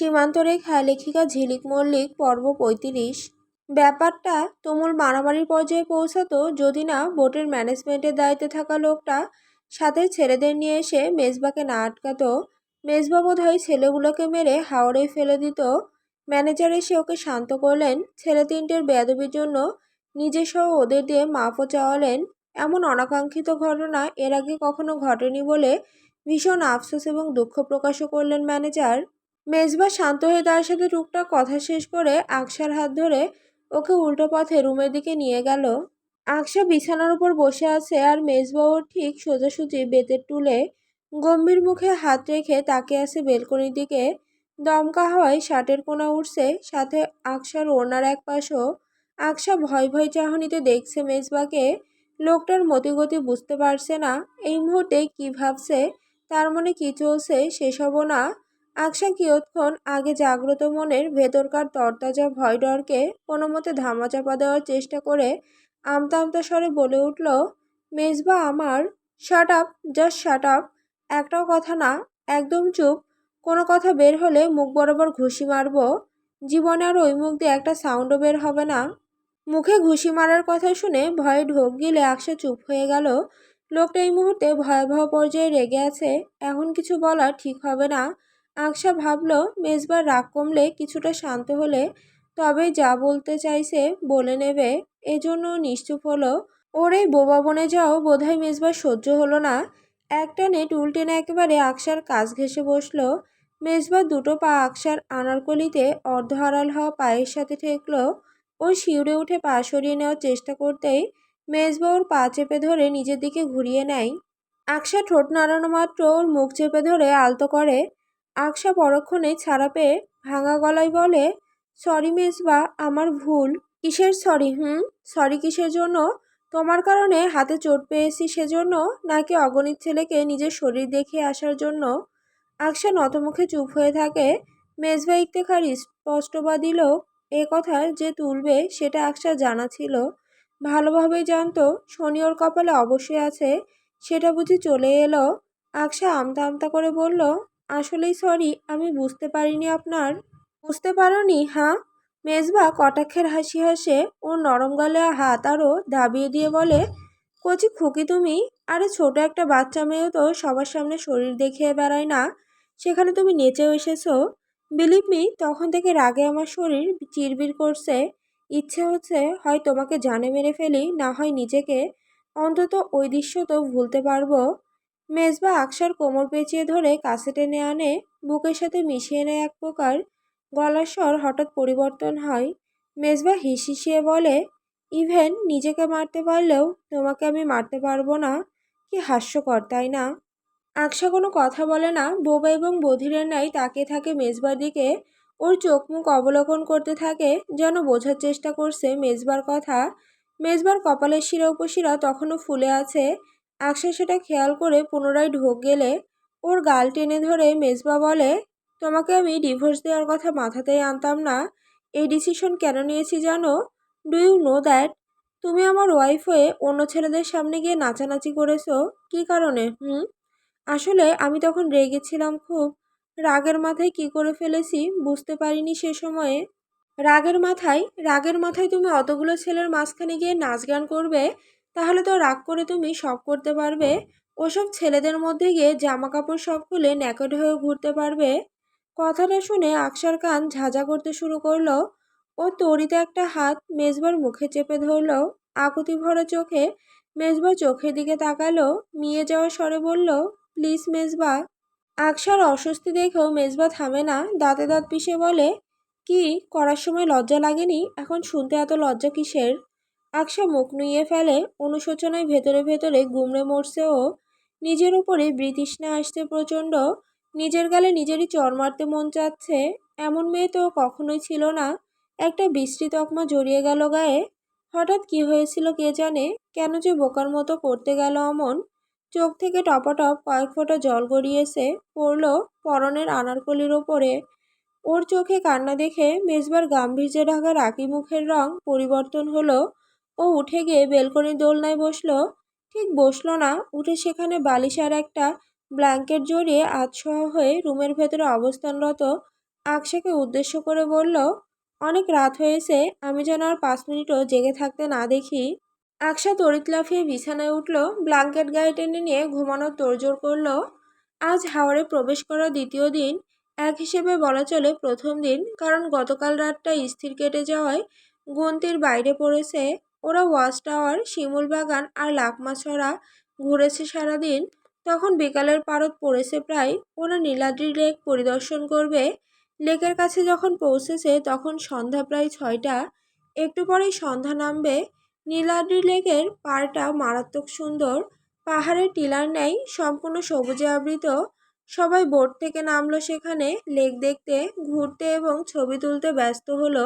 সীমান্তরেখা লেখিকা ঝিলিক মল্লিক পর্ব ৩৫। ব্যাপারটা তুমুল মারামারির পর্যায়ে পৌঁছাতো যদি না বোটের ম্যানেজমেন্টের দায়িত্বে থাকা লোকটা সাথে ছেলেদের নিয়ে এসে মেজবাকে না আটকাতো। মেজবা বোধহয় ছেলেগুলোকে মেরে হাওড়ে ফেলে দিত। ম্যানেজার এসে ওকে শান্ত করলেন। ছেলে তিনটের বেয়াদবির জন্য নিজেসহ ওদের দিয়ে মাফও চাওয়ালেন। এমন অনাকাঙ্ক্ষিত ঘটনা এর আগে কখনো ঘটেনি বলে ভীষণ আফসোস এবং দুঃখ প্রকাশও করলেন ম্যানেজার। মেজবা শান্ত হয়ে তার সাথে টুকটাক কথা শেষ করে আকশার হাত ধরে ওকে উল্টো পথে রুমের দিকে নিয়ে গেল। আকশা বিছানার উপর বসে আছে আর মেজবা ওর ঠিক সোজাসুজি বেতের টুলে গম্ভীর মুখে হাত রেখে তাকিয়ে আছে বেলকনির দিকে। দমকা হাওয়ায় শার্টের কোনা উঠছে, সাথে আকশার ওড়নার এক পাশও। আকশা ভয় ভয় চাহনিতে দেখছে মেজবাকে। লোকটার মতিগতি বুঝতে পারছে না। এই মুহূর্তে কি ভাবছে, তার মনে কি চলছে সেসবও না। আকশা কিয়ৎক্ষণ আগে জাগ্রত মনের ভেতরকার তরতাজা ভয় ডরকে কোনো মতে ধামাচাপা দেওয়ার চেষ্টা করে আমতা আমতা স্বরে বলে উঠল, মেজবা আমার। Shut up, just shut up. একটাও কথা না, একদম চুপ। কোনো কথা বের হলে মুখ বরাবর ঘুষি মারবো। জীবনে আর ওই মুখ দিয়ে একটা সাউন্ডও বের হবে না। মুখে ঘুষি মারার কথা শুনে ভয়ে ঢোক গিলে আকশা চুপ হয়ে গেল। লোকটা এই মুহূর্তে ভয়াবহ পর্যায়ে রেগে আছে। এখন কিছু বলা ঠিক হবে না। আকশা ভাবল মেজবার রাগ কমলে কিছুটা শান্ত হলে তবেই যা বলতে চাইছে বলে নেবে। এজন্য নিশ্চুপ হলো। ওর এই বোবা বনে যাও বোধহয় মেজবার সহ্য হলো না। একটানে টুল টেনে একেবারে আকশার কাছ ঘেঁষে বসলো। মেজবার দুটো পা আকশার আনারকলিতে অর্ধ আড়াল হওয়া পায়ের সাথে ঠেকলো। ও শিউরে উঠে পা সরিয়ে নেওয়ার চেষ্টা করতেই মেজবা ওর পা চেপে ধরে নিজের দিকে ঘুরিয়ে নেয়। আকশা ঠোঁট নাড়ানো মাত্র ওর মুখ চেপে ধরে আলতো করে। আকশা পরক্ষণে ছাড়া পেয়ে ভাঙা গলায় বলে, সরি মেজবা, আমার ভুল। কিসের সরি? সরি কিসের জন্য? তোমার কারণে হাতে চোট পেয়েছি সেজন্য, নাকি অগণিত ছেলেকে নিজের শরীর দেখিয়ে আসার জন্য? আকশা নতমুখে চুপ হয়ে থাকে। মেজবা ইফতেখার স্পষ্টবাদী লোক। এ কথা যে তুলবে সেটা আকশার জানা ছিল। ভালোভাবেই জানতো শনি ওর কপালে অবশ্যই আছে। সেটা বুঝি চলে এলো। আকশা আমতা আমতা করে বলল, আসলেই সরি, আমি বুঝতে পারিনি আপনার। বুঝতে পারোনি? হ্যাঁ। মেজবা কটাক্ষের হাসি হাসে ওর নরম গালে হাত আরও দাবিয়ে দিয়ে বলে, কচি খুকি তুমি। আরে ছোট একটা বাচ্চা মেয়েও তো সবার সামনে শরীর দেখিয়ে বেড়ায় না, সেখানে তুমি নেচেও এসেছো। বিলিভ মি, তখন থেকে রাগে আমার শরীর চিরবির করছে। ইচ্ছে হচ্ছে হয় তোমাকে জানে মেরে ফেলি, না হয় নিজেকে। অন্তত ওই দৃশ্য তো ভুলতে পারবো। মেজবা আকশার কোমর পেঁচিয়ে ধরে কাছে টেনে আনে, বুকের সাথে মিশিয়ে নেয় এক প্রকার। গলার স্বর হঠাৎ পরিবর্তন হয়। মেজবা হিসিয়ে বলে, ইভেন নিজেকে মারতে পারলেও তোমাকে আমি মারতে পারবো না। কি হাস্যকর, তাই না? আকশা কোনো কথা বলে না, বোবা এবং বধিরের ন্যায় তাকিয়ে থাকে মেজবার দিকে। ওর চোখ মুখ অবলোকন করতে থাকে, যেন বোঝার চেষ্টা করছে মেজবার কথা। মেজবার কপালের শিরা উপশিরা তখনও ফুলে আছে। আকশা সেটা খেয়াল করে পুনরায় ঢোক গেলে ওর গাল টেনে ধরে মেজবা বলে, তোমাকে আমি ডিভোর্স দেওয়ার কথা মাথাতেই আনতাম না। এই ডিসিশন কেন নিয়েছি জানো? Do you know that? তুমি আমার ওয়াইফ হয়ে অন্য ছেলেদের সামনে গিয়ে নাচানাচি করেছো। কি কারণে? আসলে আমি তখন রেগেছিলাম খুব। রাগের মাথায় কি করে ফেলেছি বুঝতে পারিনি সে সময়ে। রাগের মাথায় তুমি অতগুলো ছেলের মাঝখানে গিয়ে নাচ গান করবে? তাহলে তো রাগ করে তুমি সব করতে পারবে। ওসব ছেলেদের মধ্যে গিয়ে জামা কাপড় সব খুলে ন্যাকেড হয়ে ঘুরতে পারবে। কথাটা শুনে আকশার কান ঝাঁঝা করতে শুরু করলো। ও তড়িতে একটা হাত মেজবার মুখে চেপে ধরলো। আকুতি ভরা চোখে মেজবা চোখের দিকে তাকালো, মিয়ে যাওয়া স্বরে বলল, প্লিজ মেজবা। আকশার অস্বস্তি দেখেও মেজবা থামে না, দাঁতে দাঁত পিষে বলে, কি করার সময় লজ্জা লাগেনি? এখন শুনতে এত লজ্জা কিসের? আকশা মুখ নুইয়ে ফেলে। অনুশোচনায় ভেতরে ভেতরে গুমড়ে মরছে ও। নিজের উপরে বৃতৃষ্ণা আসছে প্রচণ্ড। নিজের গালে নিজেরই চড় মারতে মন চাচ্ছে। এমন মেয়ে তো কখনোই ছিল না। একটা বিশ্রী তকমা জড়িয়ে গেল গায়ে। হঠাৎ কি হয়েছিল কে জানে, কেন যে বোকার মতো করতে গেল অমন। চোখ থেকে টপাটপ কয়েক ফোঁটা জল গড়িয়েছে, পড়ল পরনের আনারকলির ওপরে। ওর চোখে কান্না দেখে মেজবার গাম্ভীর্যে ঢাকা রাকি মুখের রং পরিবর্তন হলো। ও উঠে গিয়ে বেলকনির দোলনায় বসলো। ঠিক বসলো না, উঠে সেখানে বালিশ আর একটা ব্ল্যাঙ্কেট জড়িয়ে আধশোয়া হয়ে রুমের ভেতরে অবস্থানরত আকশাকে উদ্দেশ্য করে বলল, অনেক রাত হয়েছে, আমি যেন আর 5 মিনিটও জেগে থাকতে না দেখি। আকশা তড়িৎ লাফিয়ে বিছানায় উঠল, ব্ল্যাঙ্কেট গায়ে টেনে নিয়ে ঘুমানোর তোড়জোড় করল। আজ হাওরে প্রবেশ করা দ্বিতীয় দিন, এক হিসেবে বলা চলে প্রথম দিন, কারণ গতকাল রাতটা স্থির কেটে যাওয়ায় গুনতির বাইরে পড়েছে। ওরা ওয়াচ টাওয়ার, শিমুল বাগান আর লাকমাছড়া ঘুরেছে সারাদিন। তখন বিকালের পারদ পড়েছে প্রায়। ওরা নীলাদ্রি লেক পরিদর্শন করবে। লেকের কাছে যখন পৌঁছেছে তখন সন্ধ্যা প্রায় 6টা। একটু পরেই সন্ধ্যা নামবে। নীলাদ্রি লেকের পাড়টা মারাত্মক সুন্দর, পাহাড়ের টিলার ন্যায় সম্পূর্ণ সবুজে আবৃত। সবাই বোট থেকে নামলো সেখানে লেক দেখতে, ঘুরতে এবং ছবি তুলতে ব্যস্ত হলো।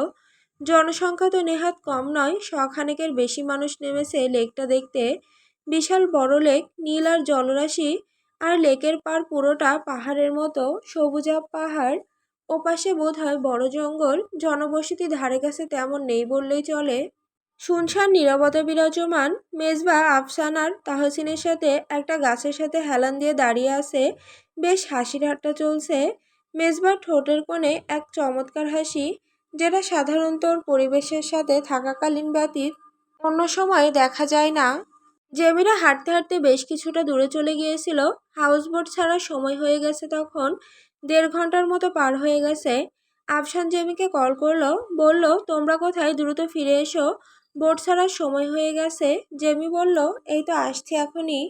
জনসংখ্যা তো নেহাত কম নয়, শখানেকের বেশি মানুষ নেমেছে লেকটা দেখতে। বিশাল বড় লেক, নীল আর জলরাশি, আর লেকের পাড় পুরোটা পাহাড়ের মতো সবুজাভ পাহাড়। ওপাশে বোধহয় বড় জঙ্গল, জনবসতি ধারে কাছে তেমন নেই বললেই চলে। শুনশান নীরবতা বিরাজমান। মেজবা আফসান আর তাহসিনের সাথে একটা গাছের সাথে হেলান দিয়ে দাঁড়িয়ে আছে। বেশ হাসি ঠাট্টা চলছে। মেজবার ঠোঁটের কোণে এক চমৎকার হাসি, যেটা সাধারণত ওর পরিবেশের সাথে থাকাকালীন ব্যতীত অন্য সময় দেখা যায় না। জেমিরা হাঁটতে হাঁটতে বেশ কিছুটা দূরে চলে গিয়েছিল। হাউসবোট ছাড়ার সময় হয়ে গেছে তখন। 1.5 ঘন্টার মতো পার হয়ে গেছে। আফসান জেমিকে কল করলো, বলল, তোমরা কোথায়, দ্রুত ফিরে এসো, বোট ছাড়ার সময় হয়ে গেছে। জেমি বলল, এই তো আসছি এখনই।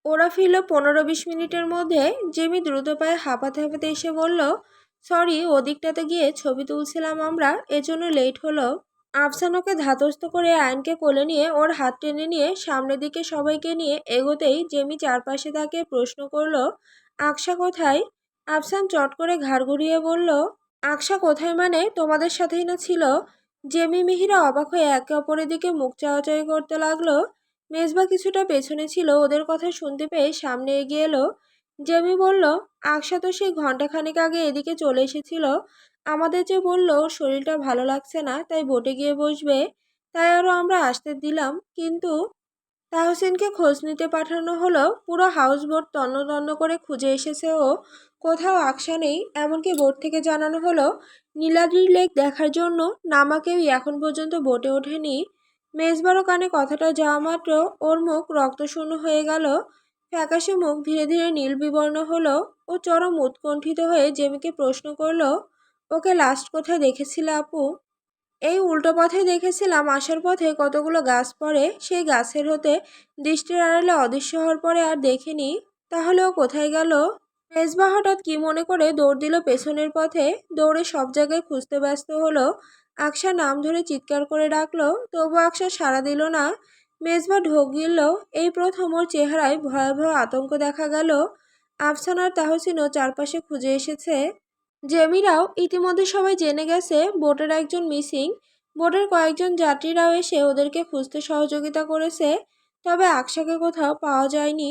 ওরা ফিরল 15-20 মিনিটের মধ্যে। জেমি দ্রুত পায়ে হাঁপাতে হাঁপাতে এসে বলল, সরি, ওদিকটাতে গিয়ে ছবি তুলছিলাম আমরা, এজন্য লেট হলো। আফসান ওকে ধাতস্থ করে আয়নকে কোলে নিয়ে ওর হাত টেনে নিয়ে সামনের দিকে সবাইকে নিয়ে এগোতেই জেমি চারপাশে তাকে প্রশ্ন করল, আকশা কোথায়? আফসান চট করে ঘাড় ঘুরিয়ে বলল, আকশা কোথায় মানে, তোমাদের সাথেই না ছিল। জেমি মিহিরা অবাক হয়ে একে অপরের দিকে মুখ চাওয়াচাওয়ি করতে লাগলো। মেজবা কিছুটা পেছনে ছিল, ওদের কথা শুনতে পেয়ে সামনে এগিয়ে এলো। জেমি বলল, আকশা তো সেই ঘন্টাখানেক আগে এদিকে চলে এসেছিল। আমাদের যে বলল ওর শরীরটা ভালো লাগছে না, তাই বোটে গিয়ে বসবে, তাই আরও আমরা আসতে দিলাম। কিন্তু তাহসিনকে খোঁজ নিতে পাঠানো হলো। পুরো হাউস বোট তন্ন তন্ন করে খুঁজে এসেছে ও, কোথাও আকশা নেই। এমনকি বোট থেকে জানানো হলো নীলাদ্রি লেক দেখার জন্য নামা কেউই এখন পর্যন্ত বোটে ওঠেনি। মেজবারও কানে কথাটা যাওয়া মাত্র ওর মুখ রক্তশূন্য হয়ে গেল। ফ্যাকাশে মুখ ধীরে ধীরে নীল বিবর্ণ হলো। ও চরম উৎকণ্ঠিত হয়ে জেমিকে প্রশ্ন করলো, ওকে লাস্ট কোথায় দেখেছিলে আপু? এই উল্টো পথে দেখেছিলাম, আসার পথে কতগুলো গাছ পড়ে, সেই গাছের হতে দৃষ্টির আড়ালে অদৃশ্য হওয়ার পরে আর দেখিনি। তাহলে ও কোথায় গেল? মেজবা হঠাৎ কি মনে করে দৌড় দিল পেছনের পথে। দৌড়ে সব জায়গায় খুঁজতে ব্যস্ত হলো। আকশা নাম ধরে চিৎকার করে ডাকলো, তবু আকশা সাড়া দিল না। মেজবা ঢোক গিলল। এই প্রথম ওর চেহারায় ভয়াবহ আতঙ্ক দেখা গেল। আফসান আর তাহসিনও চারপাশে খুঁজে এসেছে। জেমিরাও ইতিমধ্যে সবাই জেনে গেছে বোটের একজন মিসিং। বোটের কয়েকজন যাত্রীরাও এসে ওদেরকে খুঁজতে সহযোগিতা করেছে। তবে আকশাকে কোথাও পাওয়া যায়নি।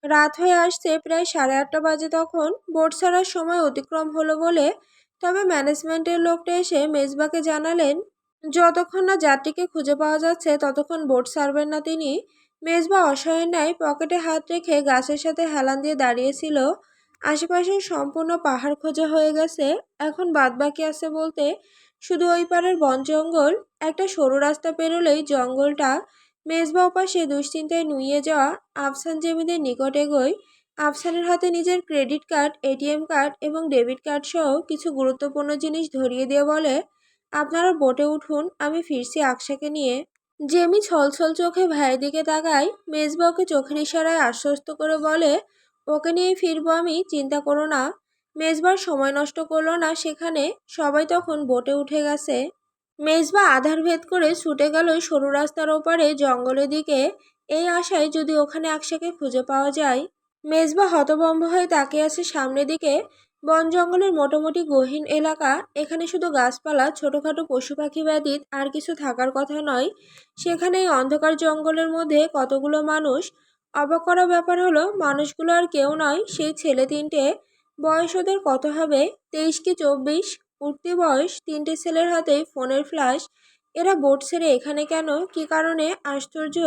রাত হয়ে আসছে, প্রায় 8:30 বাজে তখন। বোট ছাড়ার সময় অতিক্রম হলো বলে তবে ম্যানেজমেন্টের লোকটা এসে মেজবাকে জানালেন, যতক্ষণ না যাত্রীকে খুঁজে পাওয়া যাচ্ছে ততক্ষণ বোট ছাড়বেন না তিনি। মেজবা অসহায়ের ন্যায় পকেটে হাত রেখে গাছের সাথে হেলান দিয়ে দাঁড়িয়েছিল। আশেপাশের সম্পূর্ণ পাহাড় খোঁজা হয়ে গেছে। এখন বাদবাকি আছে বলতে শুধু ওই পারের বন জঙ্গল। একটা সরু রাস্তা পেরোলেই জঙ্গলটা। মেজবা ওপাশে দুশ্চিন্তায় নুয়ে যাওয়া আফসান জেমিদের নিকট এগোয়। আফসানের হাতে নিজের ক্রেডিট কার্ড, এটিএম কার্ড এবং ডেবিট কার্ড সহ কিছু গুরুত্বপূর্ণ জিনিস ধরিয়ে দিয়ে বলে, আপনারা বোটে উঠুন, আমি ফিরছি আকশাকে নিয়ে। জেমি ছলছল চোখে ভাইয়ের দিকে তাকায়। মেজবা ওকে চোখের ইশারায় আশ্বস্ত করে বলে, ওকে নিয়ে ফিরবো আমি, চিন্তা করো না। মেজবার সময় নষ্ট করলো না সেখানে। সবাই তখন বোটে উঠে গেছে। মেজবা আধার ভেদ করে ছুটে গেল সরু রাস্তার ওপারে জঙ্গলের দিকে, এই আশায় যদি ওখানে আকশাকে খুঁজে পাওয়া যায়। মেজবা হতভম্ব হয়ে তাকিয়ে আছে সামনের দিকে। বন জঙ্গলের মোটামুটি গহীন এলাকা। এখানে শুধু গাছপালা, ছোটখাটো পশু পাখি ব্যতীত আর কিছু থাকার কথা নয়। সেখানে এই অন্ধকার জঙ্গলের মধ্যে কতগুলো মানুষ। অবাক করা ব্যাপার হলো মানুষগুলো আর কেউ নয়, সেই ছেলে তিনটে। বয়স ওদের কত হবে, 23 কি 24? উঠতি বয়স। তিনটে ছেলের হাতেই ফোনের ফ্ল্যাশ। এরা বোট ছেড়ে এখানে কেন, কি কারণে? আশ্চর্য।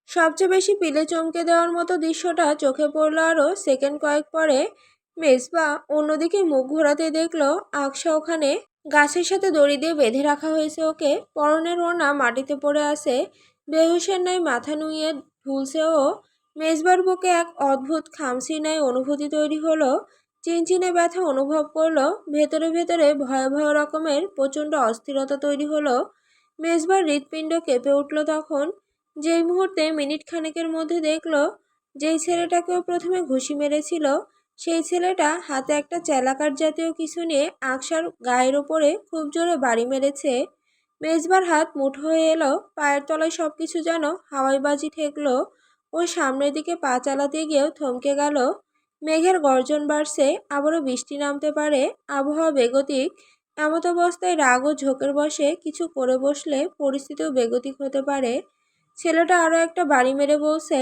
সবচেয়ে বেশি পিলে চমকে দেওয়ার মতো দৃশ্যটা চোখে পড়ল আরও সেকেন্ড কয়েক পরে। মেজবা অন্যদিকে মুখ ঘোরাতে দেখলো আকশা ওখানে গাছের সাথে দড়ি দিয়ে বেঁধে রাখা হয়েছে ওকে। পরনের ওড়না মাটিতে পড়ে আছে, বেহুশের ন্যায় মাথা নুইয়ে ঢুলছে ও। মেজবার বুকে এক অদ্ভুত খামসির ন্যায় অনুভূতি তৈরি হলো। চিনচিনে ব্যথা অনুভব করলো, ভেতরে ভেতরে ভয় ভয় রকমের প্রচণ্ড অস্থিরতা তৈরি হলো। মেজবার হৃৎপিণ্ড কেঁপে উঠল তখন, যেই মুহূর্তে মিনিট খানেকের মধ্যে দেখলো যেই ছেলেটাকেও প্রথমে ঘুষি মেরেছিল সেই ছেলেটা হাতে একটা চেলাকাঠ জাতীয় কিছু নিয়ে আকশার গায়ের ওপরে খুব জোরে বাড়ি মেরেছে। মেজবার হাত মুঠো হয়ে এলো, পায়ের তলায় সবকিছু যেন হাওয়াই বাজি ঠেকলো। ও সামনের দিকে পা চালাতে গিয়েও থমকে গেল। মেঘের গর্জন বাড়ছে, আবারও বৃষ্টি নামতে পারে, আবহাওয়া বেগতিক। এমত অবস্থায় রাগ ও ঝোঁকের বশে কিছু করে বসলে পরিস্থিতিও বেগতিক হতে পারে। ছেলেটা আরও একটা বাড়ি মেরে বলছে,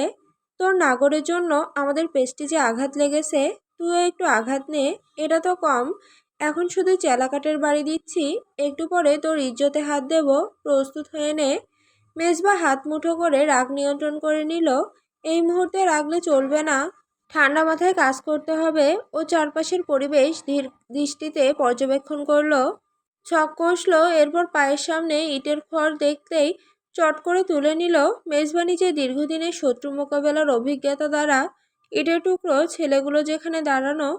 তোর নাগরের জন্য আমাদের প্রেস্টিজে আঘাত লেগেছে, তুইও একটু আঘাত নে, এটা তো কম। এখন শুধু চেলাকাটের বাড়ি দিচ্ছি, একটু পরে তোর ইজ্জতে হাত দেব, প্রস্তুত হয়ে নে। মেজবা হাত মুঠো করে রাগ নিয়ন্ত্রণ করে নিল। এই মুহূর্তে রাগলে চলবে না, ঠান্ডা মাথায় কাজ করতে হবে। ও চারপাশের পরিবেশ ধীর দৃষ্টিতে পর্যবেক্ষণ করলো, ছক কষলো, এরপর পায়ের সামনে ইটের খড় দেখতেই চট করে তুলে নিল। মেজবানি যে দীর্ঘদিনের শত্রু মোকাবেলার অভিজ্ঞতা দ্বারা ইটের টুকরো ছেলেগুলো যেখানে দাঁড়ানো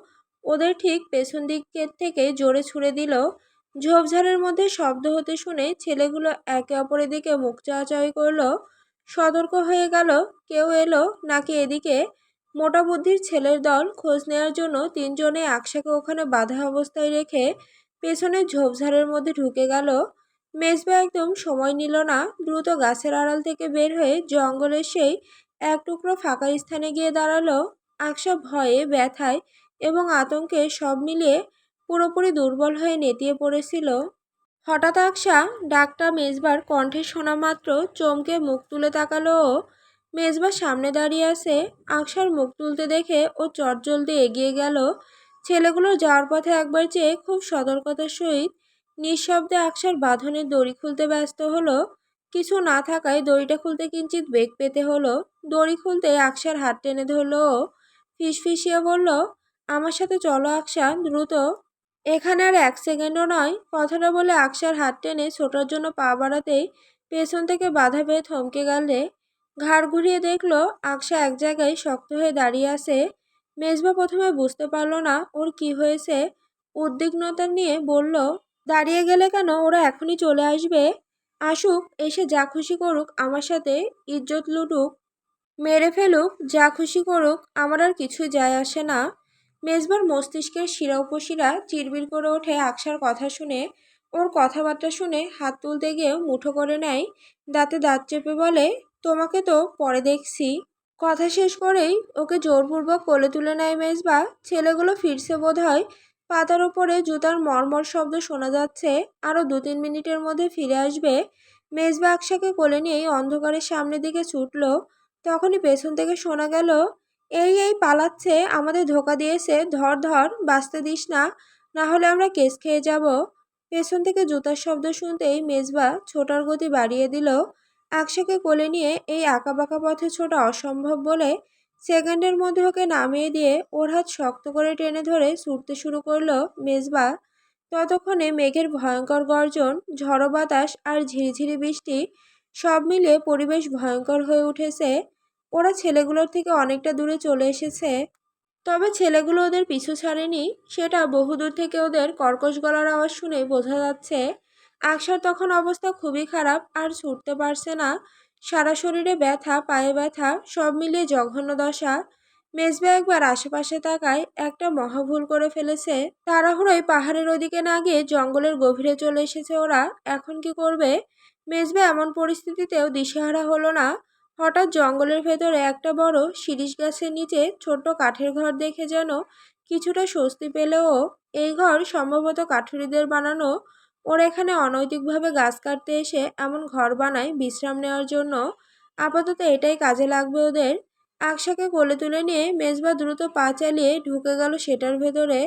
ওদের ঠিক পেছন দিকের থেকে জোরে ছুড়ে দিল। ঝোপঝাড়ের মধ্যে শব্দ হতে শুনে ছেলেগুলো একে অপরের দিকে মুখ চাওয়াচাওয়ি করলো। সতর্ক হয়ে গেল কেউ এলো নাকি এদিকে। মোটা বুদ্ধির ছেলের দল খোঁজ নেওয়ার জন্য তিনজনে আকশাকে ওখানে বাঁধা অবস্থায় রেখে পেছনের ঝোপঝাড়ের মধ্যে ঢুকে গেল। মেজবা একদম সময় নিল না, দ্রুত গাছের আড়াল থেকে বের হয়ে জঙ্গলের সেই এক টুকরো ফাঁকা স্থানে গিয়ে দাঁড়ালো। আকশা ভয়ে, ব্যথায় এবং আতঙ্কে সব মিলিয়ে পুরোপুরি দুর্বল হয়ে নেতিয়ে পড়েছিল। হঠাৎ আকশা ডাকটা মেজবার কণ্ঠে শোনা মাত্র চমকে মুখ তুলে তাকালো ও। মেজবা সামনে দাঁড়িয়ে আছে, আকশার মুখ তুলতে দেখে ও চটজলদি এগিয়ে গেল। ছেলেগুলো যাওয়ার পথে একবার চেয়ে খুব সতর্কতার সহিত নিঃশব্দে আকশার বাঁধনের দড়ি খুলতে ব্যস্ত হলো। কিছু না থাকায় দড়িটা খুলতে কিঞ্চিত বেগ পেতে হলো। দড়ি খুলতে আকশার হাত টেনে ধরল ও ফিসফিসিয়ে বলল, আমার সাথে চলো আকশা, দ্রুত। এখানে আর এক সেকেন্ডও নয়। কথাটা বলে আকশার হাত টেনে ছোটার জন্য পা বাড়াতেই পেছন থেকে বাধা পেয়ে থমকে গেলে। ঘাড় ঘুরিয়ে দেখলো আকশা এক জায়গায় শক্ত হয়ে দাঁড়িয়ে আছে। মেজবা প্রথমে বুঝতে পারল না ওর কি হয়েছে, উদ্বিগ্নতা নিয়ে বলল, দাঁড়িয়ে গেলে কেন? ওরা এখনই চলে আসবে। আসুক, এসে যা খুশি করুক আমার সাথে, ইজ্জত লুটুক, মেরে ফেলুক, যা খুশি করুক, আমার আর কিছুই যায় আসে না। মেজবার মস্তিষ্কের শিরা উপশিরা চিরবির করে ওঠে আকশার কথা শুনে। ওর কথাবার্তা শুনে হাত তুলতে গিয়েও মুঠো করে নেয়, দাঁতে দাঁত চেপে বলে, তোমাকে তো পরে দেখছি। কথা শেষ করেই ওকে জোরপূর্বক কোলে তুলে নেয় মেজবা। ছেলেগুলো ফিরছে বোধহয়। পাতার ওপরে জুতার মরমর শব্দ শোনা যাচ্ছে, আরও 2-3 মিনিটের মধ্যে ফিরে আসবে। মেজবা আকশাকে কোলে নিয়েই অন্ধকারের সামনের দিকে ছুটল। তখনই পেছন থেকে শোনা গেল, এই এই পালাচ্ছে, আমাদের ধোকা দিয়েছে, ধর ধর, বাঁচতে দিস না, না হলে আমরা কেস খেয়ে যাব। পেছন থেকে জুতার শব্দ শুনতেই মেজবা ছোটার গতি বাড়িয়ে দিল। আকশাকে কোলে নিয়ে এই আঁকাবাঁকা পথে ছোটা অসম্ভব বলে সেকেন্ডের মধ্যে ওকে নামিয়ে দিয়ে ওর হাত শক্ত করে টেনে ধরে ছুটতে শুরু করলো মেজবা। ততক্ষণে মেঘের ভয়ঙ্কর গর্জন, ঝড়ো বাতাস আর ঝিরিঝিরি বৃষ্টি সব মিলিয়ে পরিবেশ ভয়ঙ্কর হয়ে উঠেছে। ওরা ছেলেগুলোর থেকে অনেকটা দূরে চলে এসেছে, তবে ছেলেগুলো ওদের পিছু ছাড়েনি, সেটা বহুদূর থেকে ওদের কর্কশ গলার আওয়াজ শুনে বোঝা যাচ্ছে। আকশার তখন অবস্থা খুবই খারাপ, আর ছুটতে পারছে না। সারা শরীরে ব্যথা, পায়ে ব্যথা, সব মিলিয়ে জঘন্য দশা। মেজবা একবার আশেপাশে তাকায়, একটা মহা ভুল করে ফেলেছে। তাড়াহুড়োয় পাহাড়ের ওদিকে না গিয়ে জঙ্গলের গভীরে চলে এসেছে ওরা। এখন কি করবে? মেজবা এমন পরিস্থিতিতেও দিশেহারা হলো না। হঠাৎ জঙ্গলের ভেতরে একটা বড় শিরীষ গাছের নিচে ছোট্ট কাঠের ঘর দেখে যেন কিছুটা স্বস্তি পেলেও। এই ঘর সম্ভবত কাঠুরিদের বানানো। ওরা এখানে অনৈতিকভাবে গাছ কাটতে এসে এমন ঘর বানায় বিশ্রাম নেওয়ার জন্য। আপাতত এটাই কাজে লাগবে ওদের। আকশাকে কোলে তুলে নিয়ে মেজবা দ্রুত পা চালিয়ে ঢুকে গেল সেটার ভেতরে।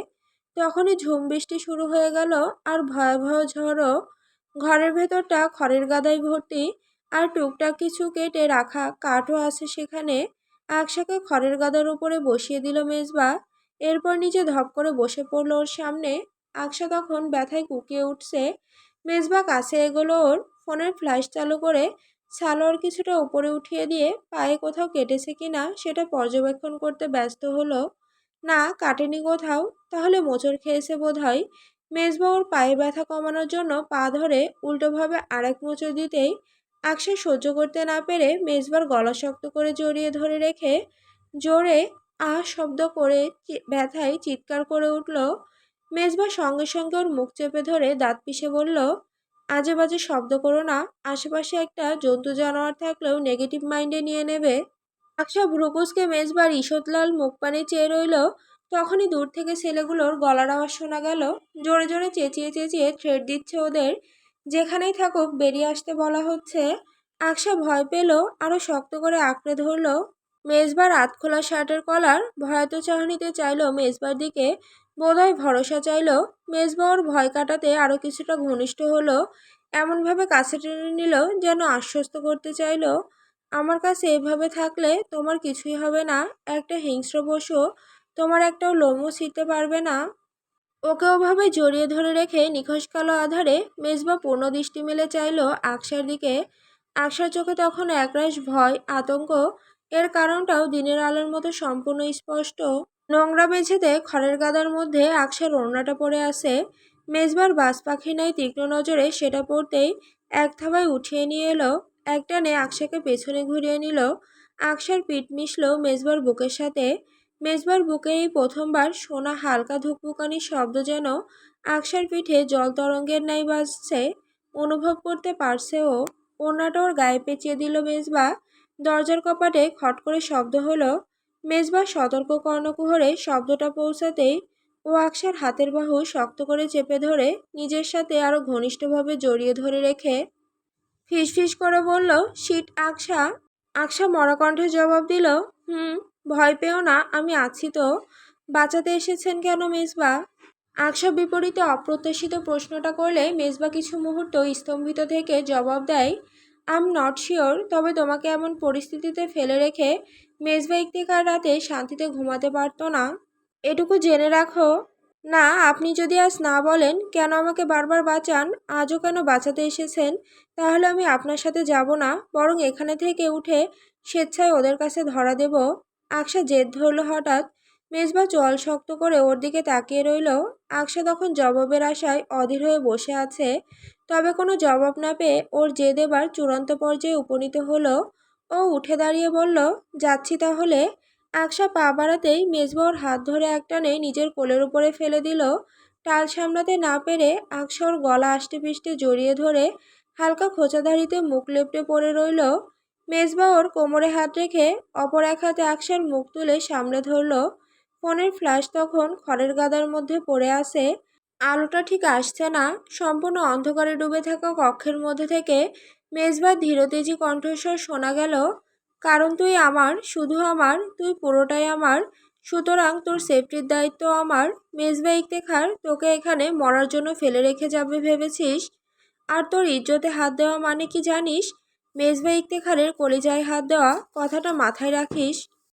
তখনই ঝুম বৃষ্টি শুরু হয়ে গেল, আর ভয়াবহ ঝড়ও। ঘরের ভেতরটা খড়ের গাদায় ভর্তি, আর টুকটাক কিছু কেটে রাখা কাঠও আছে সেখানে। আকশাকে খড়ের গাদার উপরে বসিয়ে দিল মেজবা। এরপর নিচে ধপ করে বসে পড়ল ওর সামনে। আকশা তখন ব্যথায় কুকিয়ে উঠছে। মেজবা কাছে এগোলো ওর, ফোনের ফ্ল্যাশ চালু করে সালোয়ার কিছুটা উপরে উঠিয়ে দিয়ে পায়ে কোথাও কেটেছে কিনা সেটা পর্যবেক্ষণ করতে ব্যস্ত হলো। না, কাটেনি কোথাও। তাহলে মোচড় খেয়েছে বোধহয়। মেজবা ওর পায়ে ব্যথা কমানোর জন্য পা ধরে উল্টোভাবে আরেক মোচড় দিতেই আকশা সহ্য করতে না পেরে মেজবার গলা শক্ত করে জড়িয়ে ধরে রেখে জোরে শব্দ করে ব্যথায় চিৎকার করে উঠল। মেজবা সঙ্গে সঙ্গে ওর মুখ চেপে ধরে দাঁত পিষে বলল, আজে বাজে শব্দ করো না। আশেপাশে একটা জন্তু জানোয়ার থাকলেও নেগেটিভ মাইন্ডে নিয়ে নেবে। আকশা ভ্রুকুচকে মেজবার ঈষৎলাল মুখ পানে চেয়ে রইল। তখনই দূর থেকে ছেলেগুলোর গলার আওয়াজ শোনা গেল। জোরে জোরে চেঁচিয়ে চেঁচিয়ে থ্রেট দিচ্ছে ওদের, যেখানেই থাকুক বেরিয়ে আসতে বলা হচ্ছে। আকশা ভয় পেল, আরো শক্ত করে আঁকড়ে ধরল মেজবার আধখোলা শার্টের কলার। ভয়াত চাহনিতে চাইল মেজবার দিকে, বোধহয় ভরসা চাইল। মেজবা ওর ভয় কাটাতে আরো কিছুটা ঘনিষ্ঠ হলো, এমনভাবে কাছে টেনে নিল যেন আশ্বস্ত করতে চাইল, আমার কাছে এভাবে থাকলে তোমার কিছুই হবে না। একটা হিংস্র পশু তোমার একটাও লোমও ছিঁড়তে পারবে না। ওকে ওভাবে জড়িয়ে ধরে রেখে নিখোঁজ কালো আধারে মেজবা পূর্ণ দৃষ্টি মেলে চাইল আকশার দিকে। আকশার চোখে তখন একরাশ ভয়, আতঙ্ক। এর কারণটাও দিনের আলোর মতো সম্পূর্ণ স্পষ্ট। নোংরা মেঝেতে খড়ের গাদার মধ্যে আকশার ওড়নাটা পড়ে আছে। মেজবার বাজ পাখি নাই তীক্ষ্ণ নজরে সেটা পড়তেই এক থাবায় উঠিয়ে নিয়ে এলো। একটানে আকশাকে পেছনে ঘুরিয়ে নিল। আকশার পিঠ মিশল মেজবার বুকের সাথে। মেজবার বুকে এই প্রথমবার শোনা হালকা ধুকপুকানির শব্দ যেন আকশার পিঠে জল তরঙ্গের ন্যায় বাজছে। অনুভব করতে পারছে ও। ওড়নাটা ওর গায়ে পেঁচিয়ে দিল মেজবা। দরজার কপাটে খট করে শব্দ হলো। মেজবা সতর্ক কর্ণকুহরে শব্দটা পৌঁছাতেই ও আকশার হাতের বাহু শক্ত করে চেপে ধরে নিজের সাথে আরো ঘনিষ্ঠভাবে জড়িয়ে ধরে রেখে ফিসফিস করে বলল, শিট আকশা। আকশা মরা কণ্ঠে জবাব দিল, ভয় পেও না, আমি আছি তো। বাঁচাতে এসেছেন কেন মেজবা? আকশা বিপরীতে অপ্রত্যাশিত প্রশ্নটা করলে মেজবা কিছু মুহূর্ত স্তম্ভিত থেকে জবাব দেয়, আই এম নট শিওর। তবে তোমাকে এমন পরিস্থিতিতে ফেলে রেখে মেজবা ইফতিকার রাতে শান্তিতে ঘুমাতে পারতো না। এটুকু জেনে রাখো। না, আপনি যদি আজ না বলেন কেন আমাকে বারবার বাঁচান, আজও কেন বাঁচাতে এসেছেন, তাহলে আমি আপনার সাথে যাব না, বরং এখানে থেকে উঠে স্বেচ্ছায় ওদের কাছে ধরা দেব। আকশা জেদ ধরল হঠাৎ। মেজবা চোয়াল শক্ত করে ওর দিকে তাকিয়ে রইল। আকশা তখন জবাবের আশায় অধীর হয়ে বসে আছে। তবে কোনো জবাব না পেয়ে ওর জেদ এবার চূড়ান্ত পর্যায়ে উপনীত হলো। ও উঠে দাঁড়িয়ে বলল, যাচ্ছি তাহলে। আকশা পা বাড়াতেই মেজবা ওর হাত ধরে একটানে নিজের কোলের উপরে ফেলে দিল। টাল সামলাতে না পেরে আকশা ওর গলা আষ্টে পিষ্টে জড়িয়ে ধরে হালকা খোঁচাদাড়িতে মুখ লেপটে পড়ে রইল। মেজবা ওর কোমরে হাত রেখে অপর এক হাতে আকশার মুখ তুলে সামলে ধরল। ফোনের ফ্ল্যাশ তখন খড়ের গাদার মধ্যে পড়ে আছে। আলোটা ঠিক আসছে না। সম্পূর্ণ অন্ধকারে ডুবে থাকা কক্ষের মধ্যে থেকে মেজবার ধীরতেজি কণ্ঠস্বর শোনা গেল, কারণ তুই আমার, শুধু আমার, তুই পুরোটাই আমার, সুতরাং তোর সেফটির দায়িত্ব আমার। মেজবা ইফতেখার, তোকে এখানে মরার জন্য ফেলে রেখে যাবে ভেবেছিস? আর তোর ইজ্জতে হাত দেওয়া মানে কি জানিস? মেজবা ইফতেখারের কলিজায় হাত দেওয়া, কথাটা মাথায় রাখিস।